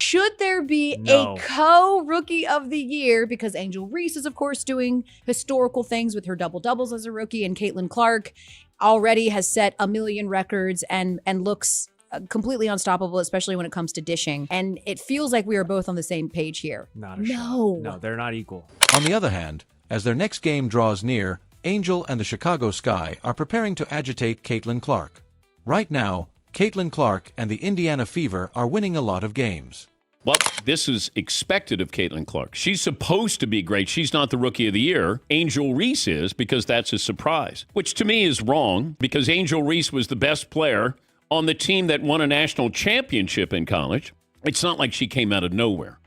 Should there be a co-rookie of the year? Because Angel Reese is, of course, doing historical things with her double-doubles as a rookie, and Caitlin Clark already has set 1 million records and looks completely unstoppable, especially when it comes to dishing. And it feels like we are both on the same page here. Not a shot. No, they're not equal. On the other hand, as their next game draws near, Angel and the Chicago Sky are preparing to agitate Caitlin Clark. Right now, Caitlin Clark and the Indiana Fever are winning a lot of games. Well, this is expected of Caitlin Clark. She's supposed to be great. She's not the Rookie of the Year. Angel Reese is, because that's a surprise, which to me is wrong, because Angel Reese was the best player on the team that won a national championship in college. It's not like she came out of nowhere.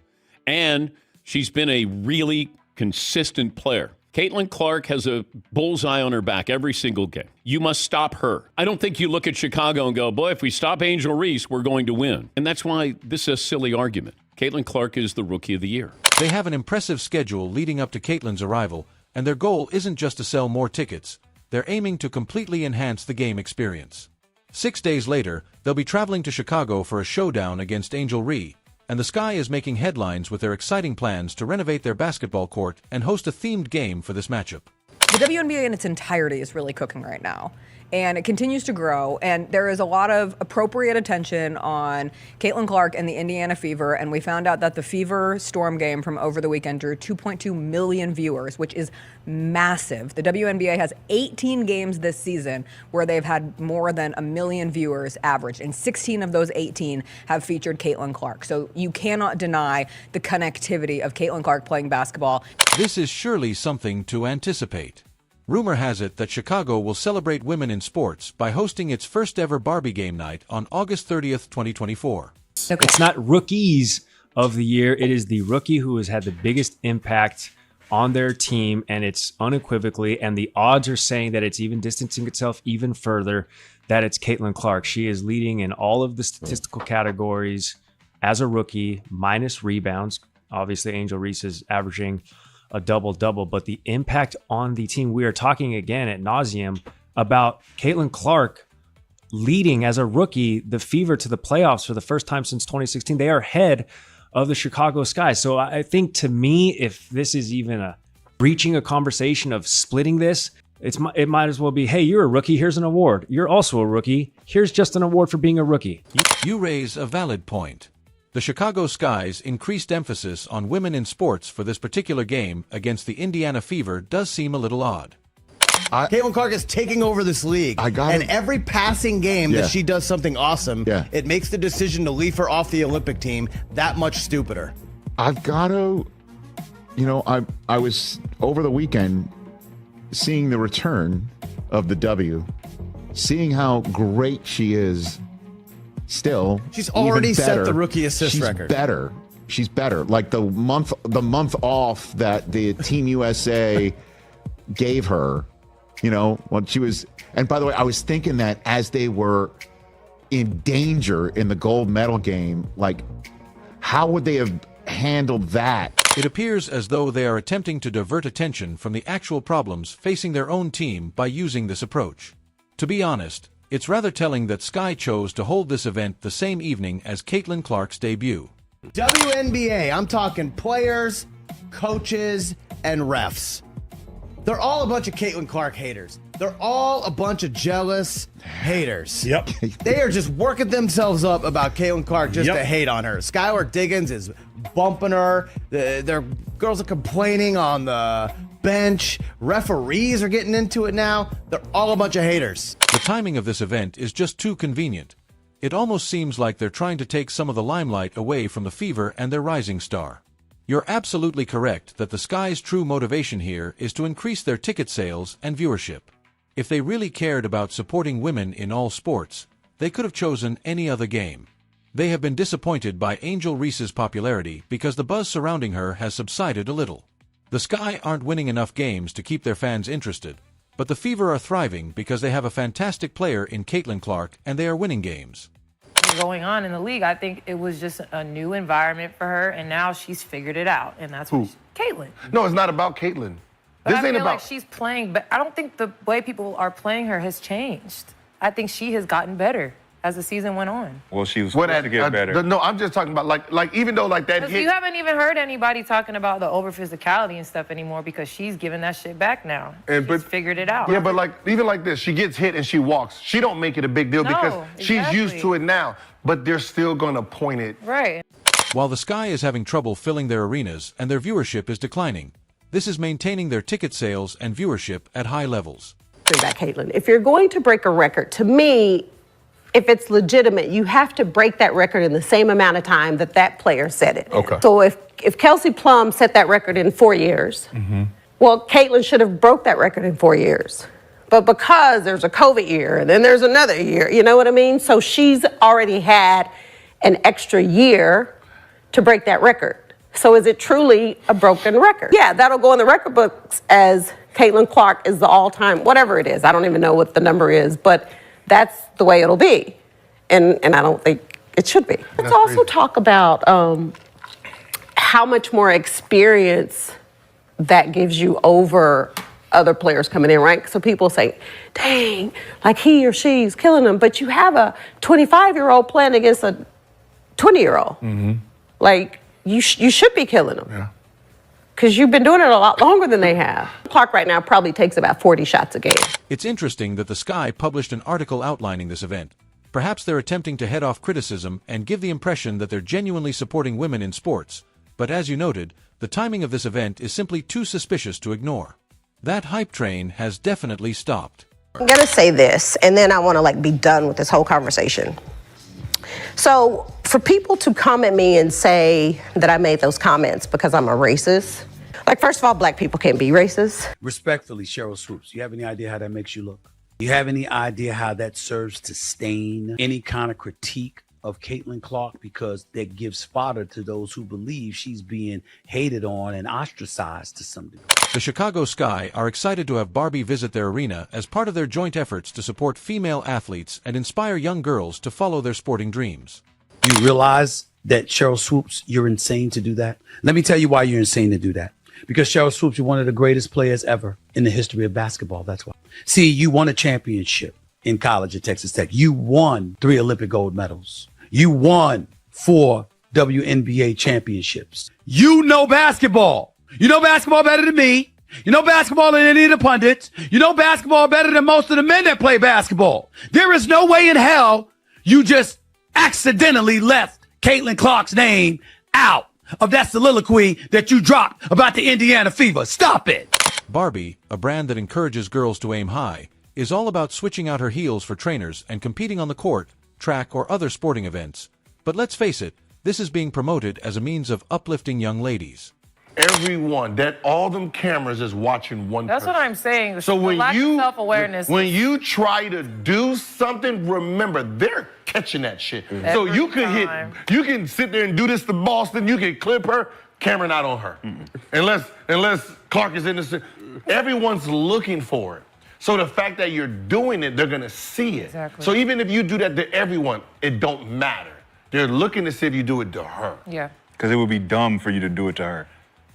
And she's been a really consistent player. Caitlin Clark has a bullseye on her back every single game. You must stop her. I don't think you look at Chicago and go, boy, if we stop Angel Reese, we're going to win. And that's why this is a silly argument. Caitlin Clark is the Rookie of the Year. They have an impressive schedule leading up to Caitlin's arrival, and their goal isn't just to sell more tickets. They're aiming to completely enhance the game experience. 6 days later, they'll be traveling to Chicago for a showdown against Angel Reese. And the Sky is making headlines with their exciting plans to renovate their basketball court and host a themed game for this matchup. The WNBA in its entirety is really cooking right now, and it continues to grow, and there is a lot of appropriate attention on Caitlin Clark and the Indiana Fever, and we found out that the Fever Storm game from over the weekend drew 2.2 million viewers, which is massive. The WNBA has 18 games this season where they've had more than 1 million viewers average, and 16 of those 18 have featured Caitlin Clark. So you cannot deny the connectivity of Caitlin Clark playing basketball. This is surely something to anticipate. Rumor has it that Chicago will celebrate women in sports by hosting its first ever Barbie game night on August 30th, 2024. It's not rookies of the year. It is the rookie who has had the biggest impact on their team, and it's unequivocally, and the odds are saying that it's even distancing itself even further, that it's Caitlin Clark. She is leading in all of the statistical categories as a rookie, minus rebounds. Obviously, Angel Reese is averaging a double-double, but the impact on the team, we are talking again at nauseum about Caitlin Clark leading as a rookie the Fever to the playoffs for the first time since 2016. They are ahead of the Chicago Sky. So I think, to me, if this is even breaching a conversation of splitting this, it might as well be, hey, you're a rookie, here's an award. You're also a rookie, here's just an award for being a rookie. You raise a valid point. The Chicago Sky's increased emphasis on women in sports for this particular game against the Indiana Fever does seem a little odd. Caitlin Clark is taking over this league. And every passing game that she does something awesome, it makes the decision to leave her off the Olympic team that much stupider. I've got to, I was over the weekend seeing the return of the W, seeing how great she is. Still, she's already set the rookie assist record. She's better. Like the month off that the Team USA gave her, when she was. And by the way, I was thinking that as they were in danger in the gold medal game, like, how would they have handled that? It appears as though they are attempting to divert attention from the actual problems facing their own team by using this approach. To be honest, it's rather telling that Sky chose to hold this event the same evening as Caitlin Clark's debut. WNBA, I'm talking players, coaches, and refs. They're all a bunch of Caitlin Clark haters. They're all a bunch of jealous haters. Yep. They are just working themselves up about Caitlin Clark just to hate on her. Skylar Diggins is bumping her. Their girls are complaining on the bench. Referees are getting into it now. They're all a bunch of haters. The timing of this event is just too convenient. It almost seems like they're trying to take some of the limelight away from the Fever and their rising star. You're absolutely correct that the Sky's true motivation here is to increase their ticket sales and viewership. If they really cared about supporting women in all sports, they could have chosen any other game. They have been disappointed by Angel Reese's popularity because the buzz surrounding her has subsided a little. The Sky aren't winning enough games to keep their fans interested, but the Fever are thriving because they have a fantastic player in Caitlin Clark and they are winning games. Going on in the league, I think it was just a new environment for her, and now she's figured it out, and that's what Caitlin. No, it's not about Caitlin. But I feel like she's playing, but I don't think the way people are playing her has changed. I think she has gotten better. as the season went on. Well, she was supposed to get better. No, I'm just talking about like even though like that Because hit. you haven't even heard anybody talking about the over physicality and stuff anymore because she's giving that shit back now. She's figured it out. Yeah, but like even like this, she gets hit and she walks. She don't make it a big deal because she's used to it now. But they're still gonna point it. Right. While the Sky is having trouble filling their arenas and their viewership is declining, this is maintaining their ticket sales and viewership at high levels. Back, Caitlin. If you're going to break a record, to me, if it's legitimate, you have to break that record in the same amount of time that that player set it. Okay. So if Kelsey Plum set that record in 4 years, well, Caitlin should have broke that record in 4 years. But because there's a COVID year and then there's another year, you know what I mean? So she's already had an extra year to break that record. So is it truly a broken record? Yeah, that'll go in the record books as Caitlin Clark is the all-time, whatever it is. I don't even know what the number is, but that's the way it'll be. And I don't think it should be. Let's also talk about how much more experience that gives you over other players coming in, right? So people say, dang, like he or she's killing them. But you have a 25-year-old playing against a 20-year-old. Like, you should be killing them. Yeah. Because you've been doing it a lot longer than they have. Clark right now probably takes about 40 shots a game. It's interesting that the Sky published an article outlining this event. Perhaps they're attempting to head off criticism and give the impression that they're genuinely supporting women in sports. But as you noted, the timing of this event is simply too suspicious to ignore. That hype train has definitely stopped. I'm gonna say this, and then I wanna be done with this whole conversation. So for people to come at me and say that I made those comments because I'm a racist, first of all, black people can't be racist. Respectfully, Cheryl Swoops, you have any idea how that makes you look? You have any idea how that serves to stain any kind of critique of Caitlin Clark, because that gives fodder to those who believe she's being hated on and ostracized to some degree. The Chicago Sky are excited to have Barbie visit their arena as part of their joint efforts to support female athletes and inspire young girls to follow their sporting dreams. You realize that, Cheryl Swoops, you're insane to do that? Let me tell you why you're insane to do that. Because Cheryl Swoops, you're one of the greatest players ever in the history of basketball. That's why. See, you won a championship in college at Texas Tech. You won 3 Olympic gold medals. You won 4 WNBA championships. You know basketball. You know basketball better than me. You know basketball than any of the pundits. You know basketball better than most of the men that play basketball. There is no way in hell you just accidentally left Caitlin Clark's name out of that soliloquy that you dropped about the Indiana Fever. Stop it. Barbie, a brand that encourages girls to aim high, is all about switching out her heels for trainers and competing on the court, track, or other sporting events. But let's face it, this is being promoted as a means of uplifting young ladies. Everyone, that all them cameras is watching one That's person. what I'm saying. So when lack you of self-awareness. when you try to do something, remember they're catching that shit. So Every you could time. you can sit there and do this to Boston. You can clip her, camera not on her, unless Clark is in the. Everyone's looking for it. So the fact that you're doing it, they're gonna see it. Exactly. So even if you do that to everyone, it don't matter. They're looking to see if you do it to her. Yeah. Because it would be dumb for you to do it to her.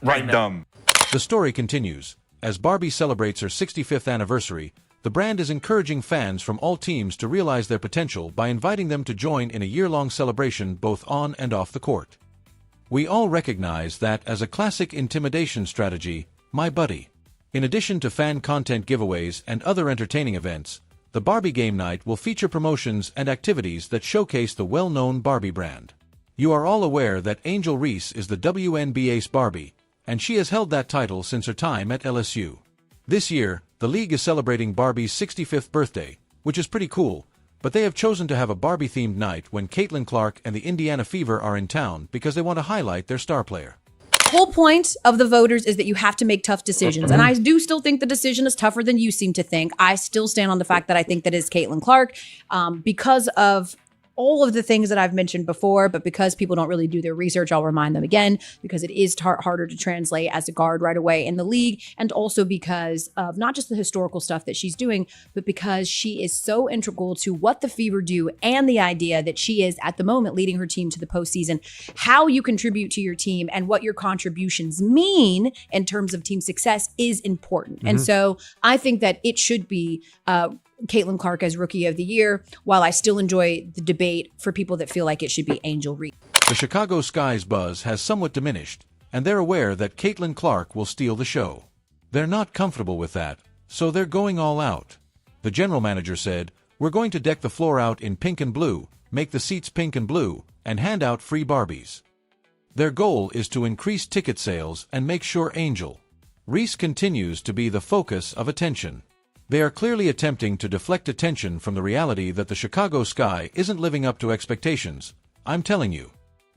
Right now. Dumb. The story continues. As Barbie celebrates her 65th anniversary, the brand is encouraging fans from all teams to realize their potential by inviting them to join in a year-long celebration both on and off the court. We all recognize that as a classic intimidation strategy, my buddy. In addition to fan content giveaways and other entertaining events, the Barbie Game Night will feature promotions and activities that showcase the well-known Barbie brand. You are all aware that Angel Reese is the WNBA's Barbie, and she has held that title since her time at LSU. This year, the league is celebrating Barbie's 65th birthday, which is pretty cool, but they have chosen to have a Barbie-themed night when Caitlin Clark and the Indiana Fever are in town because they want to highlight their star player. Whole point of the voters is that you have to make tough decisions. And I do still think the decision is tougher than you seem to think. I still stand on the fact that I think that is Caitlin Clark because of all of the things that I've mentioned before, but because people don't really do their research, I'll remind them again, because it is harder to translate as a guard right away in the league, and also because of not just the historical stuff that she's doing, but because she is so integral to what the Fever do and the idea that she is, at the moment, leading her team to the postseason. How you contribute to your team and what your contributions mean in terms of team success is important. And so I think that it should be Caitlin Clark as Rookie of the Year, while I still enjoy the debate for people that feel like it should be Angel Reese. The Chicago Sky's buzz has somewhat diminished, and they're aware that Caitlin Clark will steal the show. They're not comfortable with that, so they're going all out. The general manager said, "We're going to deck the floor out in pink and blue, make the seats pink and blue, and hand out free Barbies." Their goal is to increase ticket sales and make sure Angel Reese continues to be the focus of attention. They are clearly attempting to deflect attention from the reality that the Chicago Sky isn't living up to expectations. I'm telling you.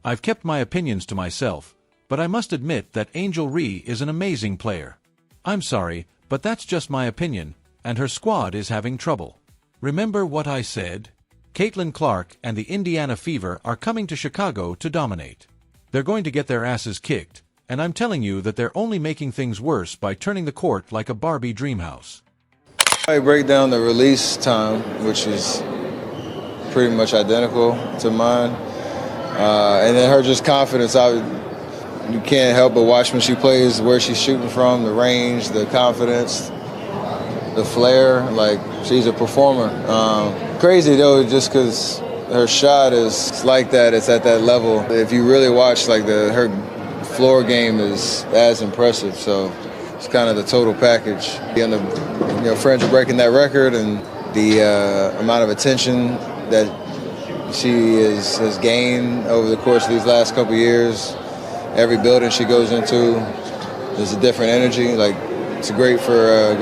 I've kept my opinions to myself, but I must admit that Angel Reese is an amazing player. I'm sorry, but that's just my opinion, and her squad is having trouble. Remember what I said? Caitlin Clark and the Indiana Fever are coming to Chicago to dominate. They're going to get their asses kicked, and I'm telling you that they're only making things worse by turning the court like a Barbie dreamhouse. I break down the release time, which is pretty much identical to mine. And then her just confidence, you can't help but watch when she plays, where she's shooting from, the range, the confidence, the flair. Like, she's a performer. Crazy, though, just because her shot is like that, it's at that level. If you really watch, like, her floor game is as impressive, so it's kind of the total package. And the French breaking that record, and the amount of attention that she has gained over the course of these last couple of years. Every building she goes into, there's a different energy. Like, it's great for her,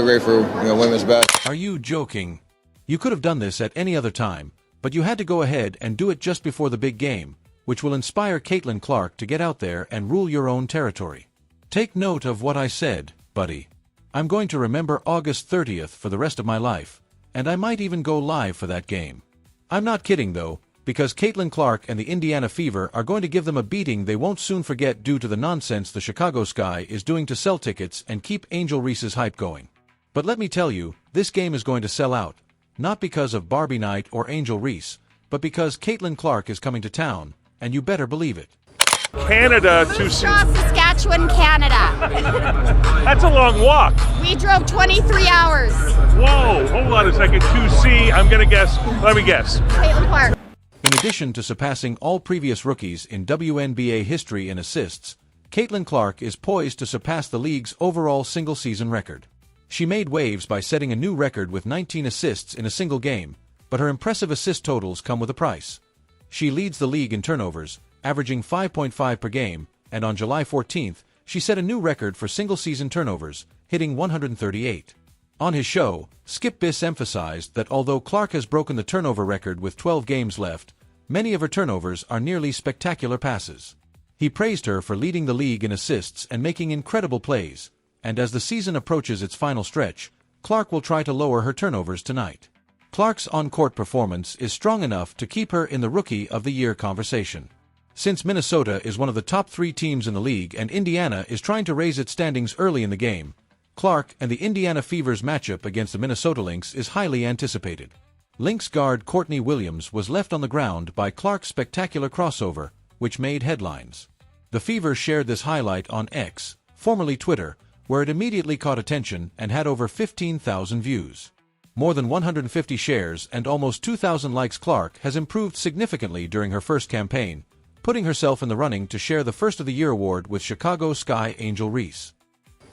great for women's basketball. Are you joking? You could have done this at any other time, but you had to go ahead and do it just before the big game, which will inspire Caitlin Clark to get out there and rule your own territory. Take note of what I said, buddy. I'm going to remember August 30th for the rest of my life, and I might even go live for that game. I'm not kidding, though, because Caitlin Clark and the Indiana Fever are going to give them a beating they won't soon forget due to the nonsense the Chicago Sky is doing to sell tickets and keep Angel Reese's hype going. But let me tell you, this game is going to sell out, not because of Barbie Night or Angel Reese, but because Caitlin Clark is coming to town, and you better believe it. Canada to Saskatchewan, Canada. That's a long walk. We drove 23 hours. Whoa, hold on a second. 2C, let me guess. Caitlin Clark. In addition to surpassing all previous rookies in WNBA history in assists, Caitlin Clark is poised to surpass the league's overall single-season record. She made waves by setting a new record with 19 assists in a single game, but her impressive assist totals come with a price. She leads the league in turnovers, averaging 5.5 per game, and on July 14th, she set a new record for single-season turnovers, hitting 138. On his show, Skip Biss emphasized that although Clark has broken the turnover record with 12 games left, many of her turnovers are nearly spectacular passes. He praised her for leading the league in assists and making incredible plays, and as the season approaches its final stretch, Clark will try to lower her turnovers tonight. Clark's on-court performance is strong enough to keep her in the Rookie of the Year conversation. Since Minnesota is one of the top 3 teams in the league and Indiana is trying to raise its standings early in the game, Clark and the Indiana Fever's matchup against the Minnesota Lynx is highly anticipated. Lynx guard Courtney Williams was left on the ground by Clark's spectacular crossover, which made headlines. The Fever shared this highlight on X, formerly Twitter, where it immediately caught attention and had over 15,000 views. More than 150 shares and almost 2,000 likes. Clark has improved significantly during her first campaign, putting herself in the running to share the First of the Year award with Chicago Sky Angel Reese.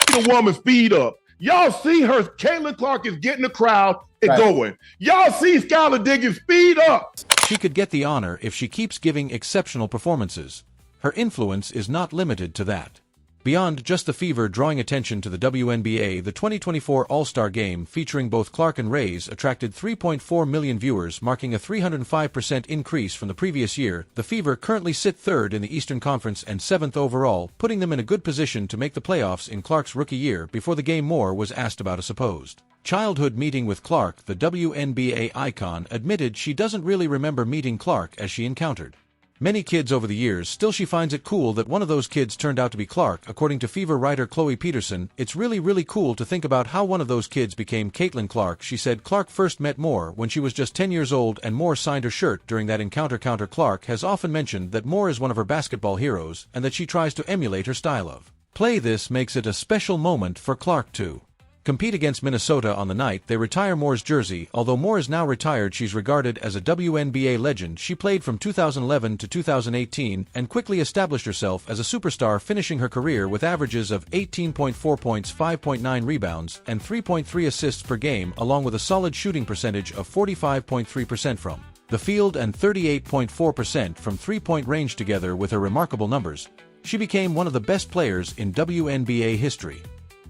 The woman's feed up. Y'all see her. Caitlin Clark is getting the crowd and going. Y'all see Skylar Diggins speed up. She could get the honor if she keeps giving exceptional performances. Her influence is not limited to that. Beyond just the Fever drawing attention to the WNBA, the 2024 All-Star Game featuring both Clark and Reese attracted 3.4 million viewers, marking a 305% increase from the previous year. The Fever currently sit 3rd in the Eastern Conference and 7th overall, putting them in a good position to make the playoffs in Clark's rookie year. Before the game, Moore was asked about a supposed childhood meeting with Clark. The WNBA icon admitted she doesn't really remember meeting Clark as she encountered many kids over the years. Still, she finds it cool that one of those kids turned out to be Clark. According to Fever writer Chloe Peterson, it's really cool to think about how one of those kids became Caitlin Clark. She said Clark first met Moore when she was just 10 years old and Moore signed her shirt during that encounter. Clark has often mentioned that Moore is one of her basketball heroes and that she tries to emulate her style of play. This makes it a special moment for Clark too. compete against Minnesota on the night they retire Moore's jersey. Although Moore is now retired, she's regarded as a WNBA legend. She played from 2011 to 2018 and quickly established herself as a superstar, finishing her career with averages of 18.4 points, 5.9 rebounds, and 3.3 assists per game, along with a solid shooting percentage of 45.3% from the field and 38.4% from three-point range. Together with her remarkable numbers, she became one of the best players in WNBA history.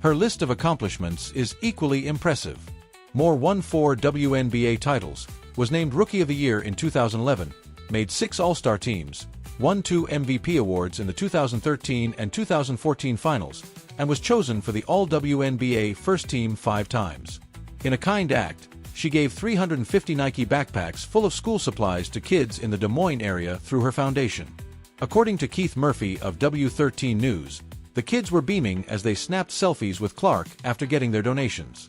Her list of accomplishments is equally impressive. Moore won 4 WNBA titles, was named Rookie of the Year in 2011, made 6 All-Star teams, won 2 MVP awards in the 2013 and 2014 finals, and was chosen for the All-WNBA First Team 5 times. In a kind act, she gave 350 Nike backpacks full of school supplies to kids in the Des Moines area through her foundation. According to Keith Murphy of W13 News, the kids were beaming as they snapped selfies with Clark after getting their donations.